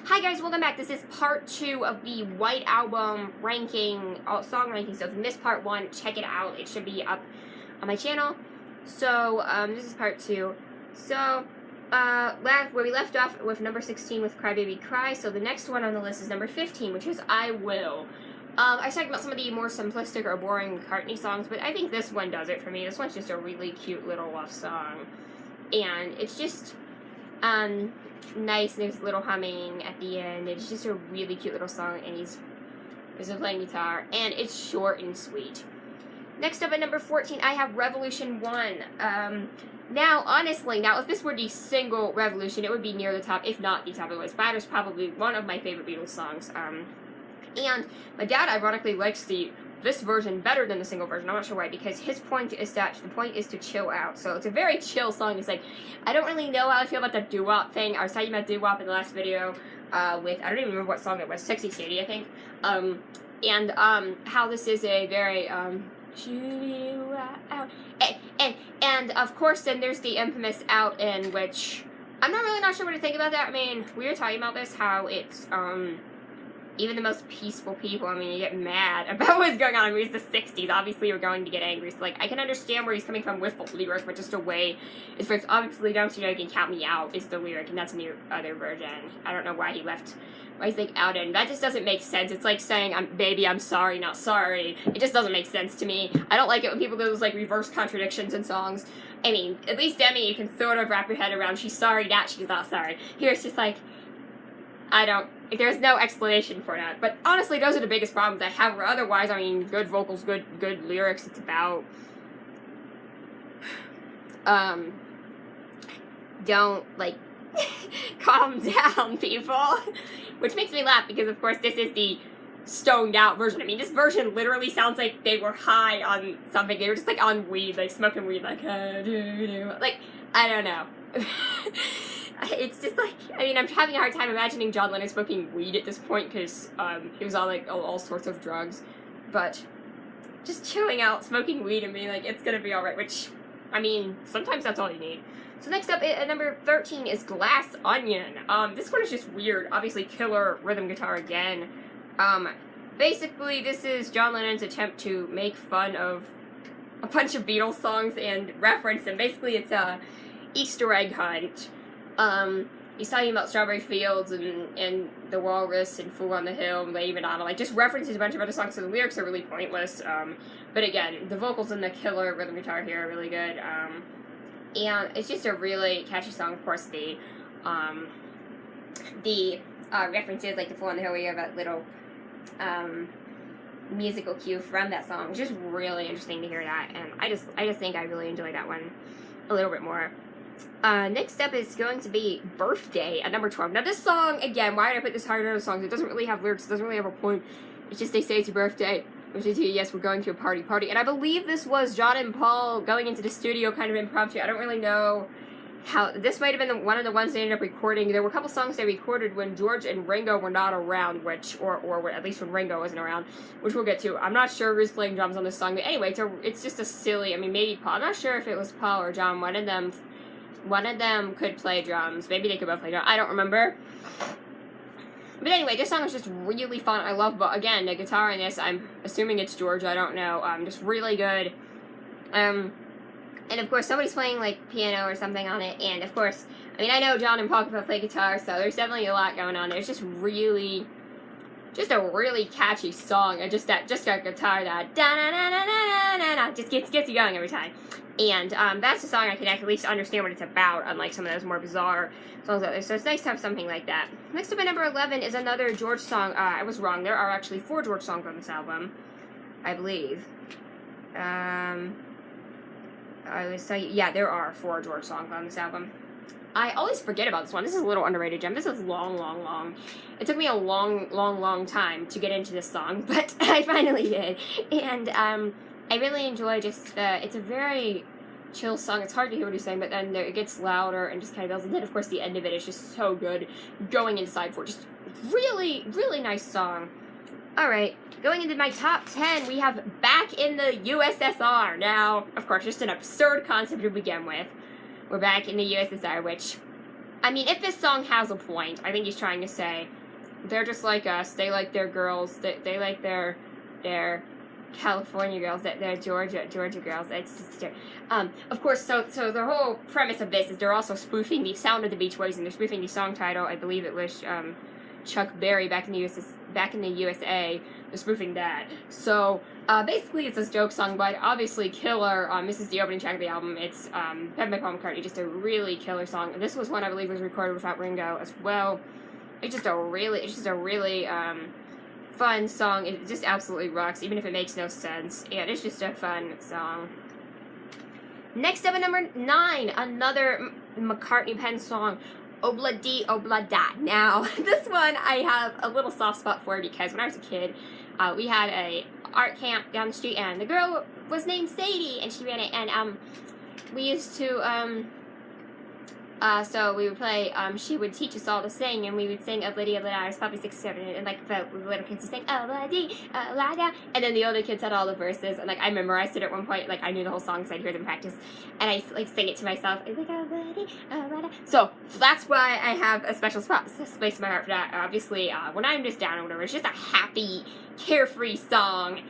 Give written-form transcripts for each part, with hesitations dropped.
Hi guys, welcome back. This is part 2 of the White Album ranking, song ranking. So if you missed part 1, check it out. It should be up on my channel. So, this is part 2. So, where we left off with number 16 with Cry Baby Cry. So the next one on the list is number 15, which is I Will. I was talking about some of the more simplistic or boring McCartney songs, but I think this one does it for me. This one's just a really cute little love song. And it's just, nice, there's little humming at the end. It's just a really cute little song, and he's playing guitar, and it's short and sweet. Next up at number 14, I have Revolution 1. Now, honestly, if this were the single Revolution, it would be near the top, if not the top of the list. But it's probably one of my favorite Beatles songs. And my dad, ironically, likes this version better than the single version. I'm not sure why, because his point is that the point is to chill out. So it's a very chill song. It's like, I don't really know how I feel about the doo-wop thing. I was talking about doo-wop in the last video with, I don't even remember what song it was, Sexy Sadie, I think. And how this is a very, chill out. And of course, then there's the infamous Out In, which I'm not sure what to think about that. I mean, we were talking about this, how it's, even the most peaceful people, I mean, you get mad about what's going on. I mean, it's the 60s. Obviously, you're going to get angry. So, like, I can understand where he's coming from with the lyric, but just a way is for, obviously, Don't You Know You Can Count Me Out is the lyric, and that's in the other version. I don't know why he's like, out in. That just doesn't make sense. It's like saying, baby, I'm sorry, not sorry. It just doesn't make sense to me. I don't like it when people do those, like, reverse contradictions in songs. I mean, at least Demi, you can sort of wrap your head around, she's sorry, that she's not sorry. Here, it's just like, there's no explanation for that. But honestly, those are the biggest problems I have. Otherwise, I mean, good vocals, good lyrics. It's about, don't, like, calm down, people. Which makes me laugh, because, of course, this is the stoned out version. I mean, this version literally sounds like they were high on something. They were just, like, on weed, like, smoking weed, like, like, I don't know. It's just like, I mean, I'm having a hard time imagining John Lennon smoking weed at this point, because he was on, like, all sorts of drugs. But just chilling out, smoking weed, and being like, it's gonna be alright, which, I mean, sometimes that's all you need. So next up at number 13 is Glass Onion. This one is just weird. Obviously, killer rhythm guitar again. Basically, this is John Lennon's attempt to make fun of a bunch of Beatles songs and reference them. Basically, it's a Easter egg hunt. He's talking about Strawberry Fields and The Walrus and Fool on the Hill and Lady Madonna, like, just references a bunch of other songs, so the lyrics are really pointless, but again, the vocals and the killer rhythm guitar here are really good, and it's just a really catchy song. Of course, the references, like the Fool on the Hill, where you have that little, musical cue from that song. It's just really interesting to hear that, and I just think I really enjoy that one a little bit more. Next up is going to be Birthday at number 12. Now this song, again, why did I put this higher than other songs? It doesn't really have lyrics, it doesn't really have a point. It's just they say it's your birthday. Which is, yes, we're going to a party. And I believe this was John and Paul going into the studio kind of impromptu. I don't really know how, this might have been one of the ones they ended up recording. There were a couple songs they recorded when George and Ringo were not around, or at least when Ringo wasn't around, which we'll get to. I'm not sure who's playing drums on this song, but anyway, it's just a silly, I mean, maybe Paul, I'm not sure if it was Paul or John, one of them could play drums. Maybe they could both play drums. I don't remember. But anyway, this song is just really fun. I love, but again, the guitar in this, I'm assuming it's George, I don't know. Just really good. And of course, somebody's playing, like, piano or something on it. And of course, I mean, I know John and Paul can both play guitar, so there's definitely a lot going on there. It's just a really catchy song. And just that guitar, that da-na-na-na-na-na-na, just gets you going every time. And that's a song I can at least understand what it's about, unlike some of those more bizarre songs out there. So it's nice to have something like that. Next up at number 11 is another George song. I was wrong. There are actually 4 George songs on this album, I believe. I was telling you, yeah, there are 4 George songs on this album. I always forget about this one. This is a little underrated gem. This is long. It took me a long time to get into this song, but I finally did. And I really enjoy just it's a very chill song. It's hard to hear what he's saying, but then it gets louder and just kind of builds. And then, of course, the end of it is just so good. Going inside for just really nice song. Alright, going into my top 10, we have Back in the USSR. Now, of course, just an absurd concept to begin with. We're back in the USSR, which I mean, if this song has a point, I think he's trying to say, they're just like us. They like their girls. They like their California girls. They're Georgia girls. It's just, of course. So the whole premise of this is they're also spoofing the sound of the Beach Boys, and they're spoofing the song title. I believe it was Chuck Berry back in the USA. They're spoofing that. So basically, it's this joke song, but obviously killer. This is the opening track of the album. It's Pet by Paul McCartney. Just a really killer song. And this was one I believe was recorded without Ringo as well. It's just a really fun song. It just absolutely rocks, even if it makes no sense. And it's just a fun song. Next up at number 9, another McCartney pen song, Obla Di Obla Da. Now, this one I have a little soft spot for because when I was a kid, we had a art camp down the street, and the girl was named Sadie, and she ran it, and we used to so we would play, she would teach us all to sing, and we would sing Obla Di Obla Da. I was probably 6 or 7, and like the little kids would sing Obla Di Obla Da, and then the older kids had all the verses, and like I memorized it at one point. Like I knew the whole song because I'd hear them practice, and I like sing it to myself. Like Obla Di Obla Da. So that's why I have a special space in my heart for that. Obviously, when I'm just down or whatever, it's just a happy, carefree song.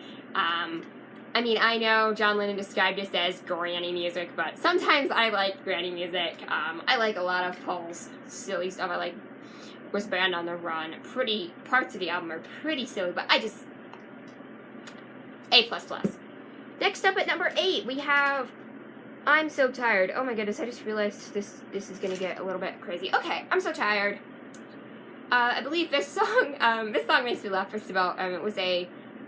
I mean, I know John Lennon described this as granny music, but sometimes I like granny music. I like a lot of Paul's silly stuff. I like was Band on the Run. Parts of the album are pretty silly, but I just A++. Next up at number 8, we have I'm So Tired. Oh my goodness, I just realized this is gonna get a little bit crazy. Okay, I'm so tired. I believe this song makes me laugh. First of all, it was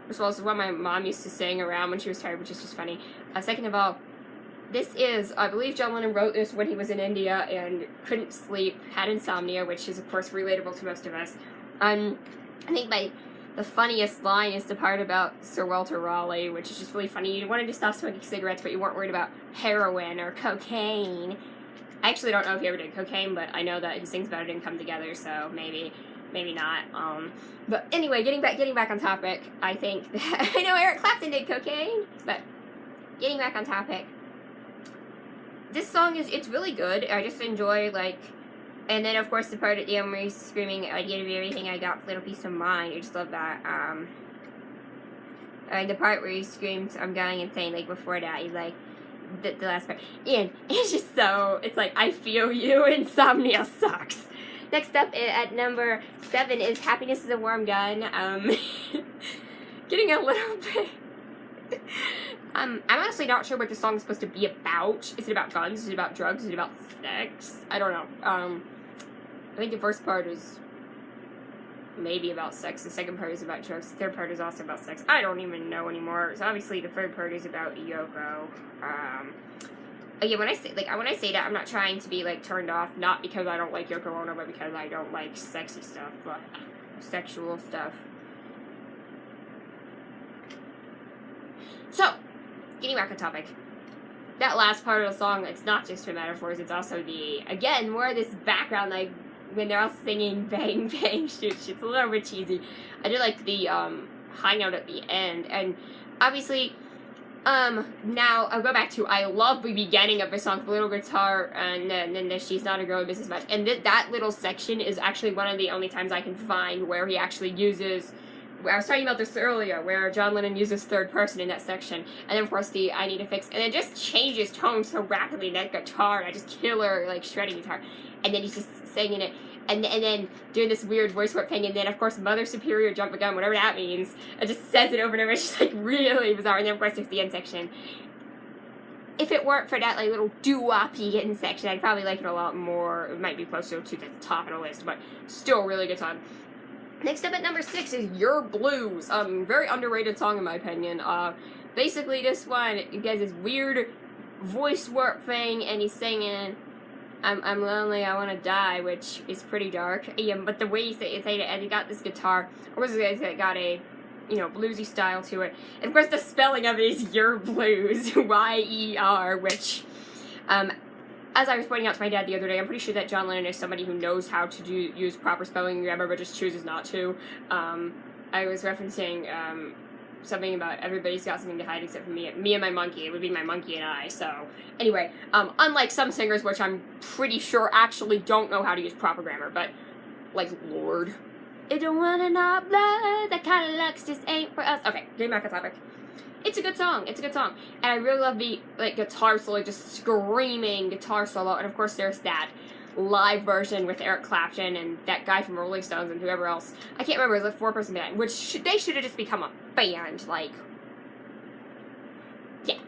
First of all, this is what my mom used to sing around when she was tired, which is just funny. Second of all, this is, I believe John Lennon wrote this when he was in India and couldn't sleep, had insomnia, which is, of course, relatable to most of us. I think the funniest line is the part about Sir Walter Raleigh, which is just really funny. You wanted to stop smoking cigarettes, but you weren't worried about heroin or cocaine. I actually don't know if he ever did cocaine, but I know that he sings about it in Come Together, so maybe not. But anyway, getting back on topic, I think that, I know Eric Clapton did cocaine, but getting back on topic, this song it's really good. I just enjoy, like, and then of course the part at the end where he's screaming, I'd give you everything I got for a little peace of mind. I just love that. And the part where he screams, I'm going insane, like before that, he's like, the last part, and it's just so, it's like, I feel you, insomnia sucks. Next up at number 7 is Happiness is a Warm Gun. Getting a little bit... I'm honestly not sure what the song is supposed to be about. Is it about guns? Is it about drugs? Is it about sex? I don't know. I think the first part is maybe about sex. The second part is about drugs. The third part is also about sex. I don't even know anymore. So obviously the third part is about Yoko. Again, when I say that, I'm not trying to be, like, turned off, not because I don't like Yoko Ono, but because I don't like sexy stuff, but sexual stuff. So, getting back on topic. That last part of the song, it's not just for metaphors, it's also again, more of this background, like, when they're all singing bang, bang, shoot, shoot. It's a little bit cheesy. I do like the, high note at the end, and obviously... now, I'll go back to, I love the beginning of the song, the little guitar, and then the She's Not a Girl in Business Much, and that little section is actually one of the only times I can find where he actually uses, I was talking about this earlier, where John Lennon uses third person in that section, and then of course the I Need a Fix, and it just changes tone so rapidly, that guitar, I just killer, like, shredding guitar, and then he's just singing it, and then doing this weird voice work thing, and then of course Mother Superior Jump the Gun, whatever that means, it just says it over and over. It's just like really bizarre. And then of course there's the end section. If it weren't for that like little doo-woppy end section, I'd probably like it a lot more. It might be closer to the top of the list, but still a really good song. Next up at number 6 is Your Blues. Very underrated song in my opinion. Basically this one, you guys, this weird voice work thing, and he's singing, I'm lonely, I want to die, which is pretty dark. Yeah, but the way he said it, and he got this guitar, or was it got a, bluesy style to it. And of course the spelling of it is Your Blues, Y-E-R, which, as I was pointing out to my dad the other day, I'm pretty sure that John Lennon is somebody who knows how to use proper spelling and grammar, but just chooses not to. I was referencing, something about everybody's got something to hide except for me and my monkey. It would be my monkey and I. So anyway, unlike some singers, which I'm pretty sure actually don't know how to use proper grammar, but like Lord, it don't run in our blood. That kind of luck's just ain't for us. Okay, getting back on topic. It's a good song. It's a good song, and I really love the guitar solo, just screaming guitar solo, and of course there's that live version with Eric Clapton and that guy from Rolling Stones and whoever else. I can't remember. It was a 4-person band, which they should have just become a band. Like, yeah,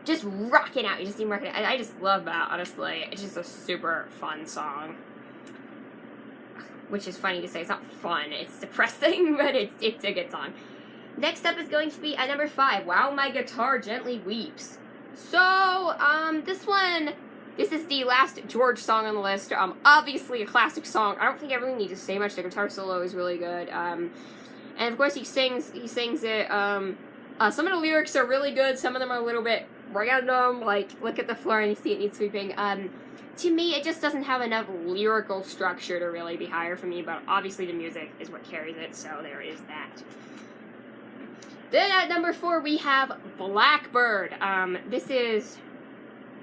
just rocking out. You just see them rocking out. I just love that. Honestly, it's just a super fun song. Which is funny to say. It's not fun. It's depressing, but it's a good song. Next up is going to be at number 5. Wow, My Guitar Gently Weeps. So, this is the last George song on the list. Obviously a classic song. I don't think I really need to say much. The guitar solo is really good. And of course he sings it. Some of the lyrics are really good. Some of them are a little bit random. Like, look at the floor and you see it needs sweeping. To me, it just doesn't have enough lyrical structure to really be higher for me. But obviously the music is what carries it. So there is that. Then at number 4 we have Blackbird. This is,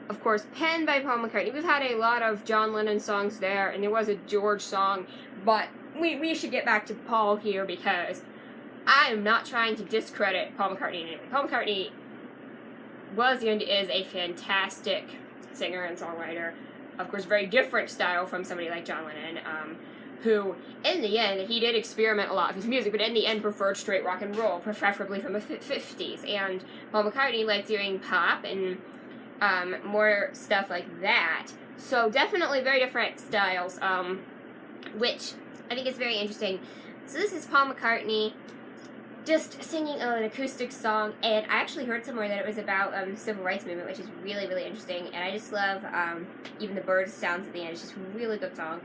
of course, penned by Paul McCartney. We've had a lot of John Lennon songs there, and there was a George song, but we should get back to Paul here because I am not trying to discredit Paul McCartney in any way. Paul McCartney was and is a fantastic singer and songwriter. Of course, very different style from somebody like John Lennon, who, in the end, he did experiment a lot with his music, but in the end preferred straight rock and roll, preferably from the 50s. And Paul McCartney liked doing pop and more stuff like that. So definitely very different styles, which I think is very interesting. So this is Paul McCartney just singing an acoustic song, and I actually heard somewhere that it was about civil rights movement, which is really, really interesting. And I just love even the bird sounds at the end. It's just a really good song.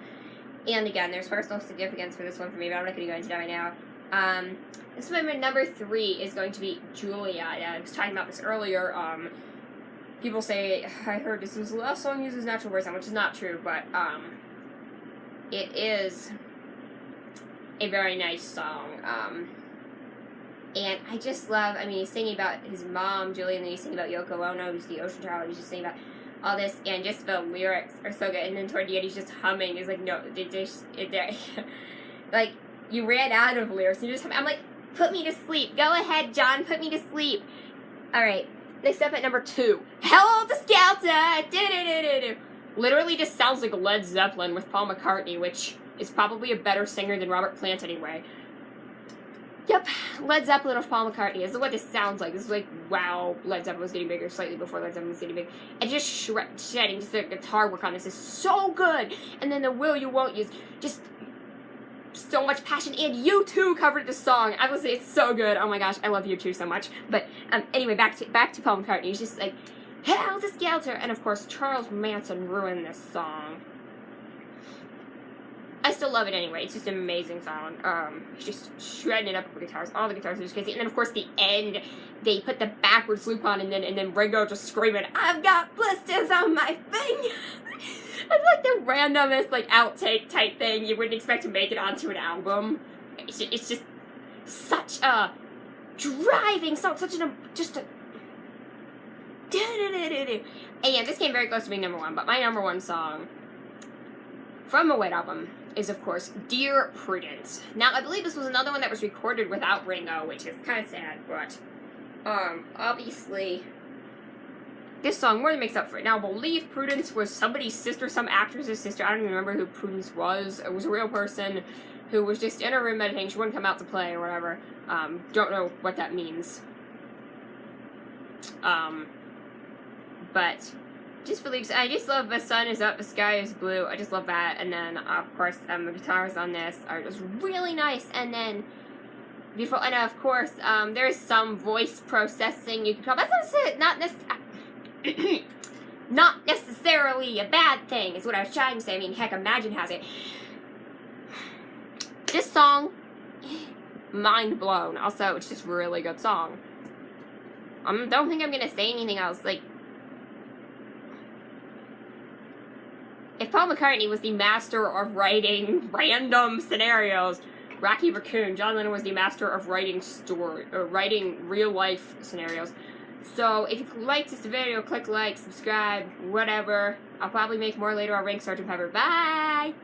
And again, there's personal significance for this one for me, but I'm not going to go into that right now. This one, number 3 is going to be Julia. I was talking about this earlier. People say, I heard this was the last song uses natural bird sound, which is not true, but it is a very nice song. And I just love, he's singing about his mom, Julia, and then he's singing about Yoko Ono, who's the ocean child. He's just singing about all this, and just the lyrics are so good. And then toward the end, he's just humming. He's like, no, like, you ran out of lyrics. You just humming. I'm like, put me to sleep. Go ahead, John, put me to sleep. All right. Next up at number 2, Helter Skelter. Literally just sounds like Led Zeppelin with Paul McCartney, which is probably a better singer than Robert Plant anyway. Yep, Led Zeppelin with Paul McCartney. This is what this sounds like. This is like, wow, Led Zeppelin was getting bigger slightly before Led Zeppelin was getting big. And just shedding, just the guitar work on this is so good. And then the Will You Won't Use, just so much passion. And U2 covered the song. I will say it's so good. Oh my gosh, I love U2 so much. But anyway, back to Paul McCartney. He's just like, Helter Skelter. And of course, Charles Manson ruined this song. I still love it anyway. It's just an amazing song. He's just shredding it up with guitars. All the guitars are just crazy. And then of course the end, they put the backwards loop on, and then Ringo just screaming, "I've got blisters on my finger." It's like the randomest like outtake type thing you wouldn't expect to make it onto an album. It's just such a driving song, and this came very close to being number 1. But my number 1 song from a White Album is, of course, Dear Prudence. Now, I believe this was another one that was recorded without Ringo, which is kind of sad, but, obviously, this song more than makes up for it. Now, I believe Prudence was somebody's sister, some actress's sister. I don't even remember who Prudence was. It was a real person who was just in her room meditating. She wouldn't come out to play or whatever. Don't know what that means. But just really, I just love The Sun Is Up, The Sky Is Blue. I just love that. And then, of course, the guitars on this are just really nice. And then, beautiful. And of course, there's some voice processing you can call. That's not necessarily a bad thing, is what I was trying to say. Heck, Imagine has it. This song, mind blown. Also, it's just a really good song. I don't think I'm gonna say anything else. Like, if Paul McCartney was the master of writing random scenarios, Rocky Raccoon. John Lennon was the master of writing writing real life scenarios. So if you liked this video, click like, subscribe, whatever. I'll probably make more later on Rank Sergeant Pepper. Bye!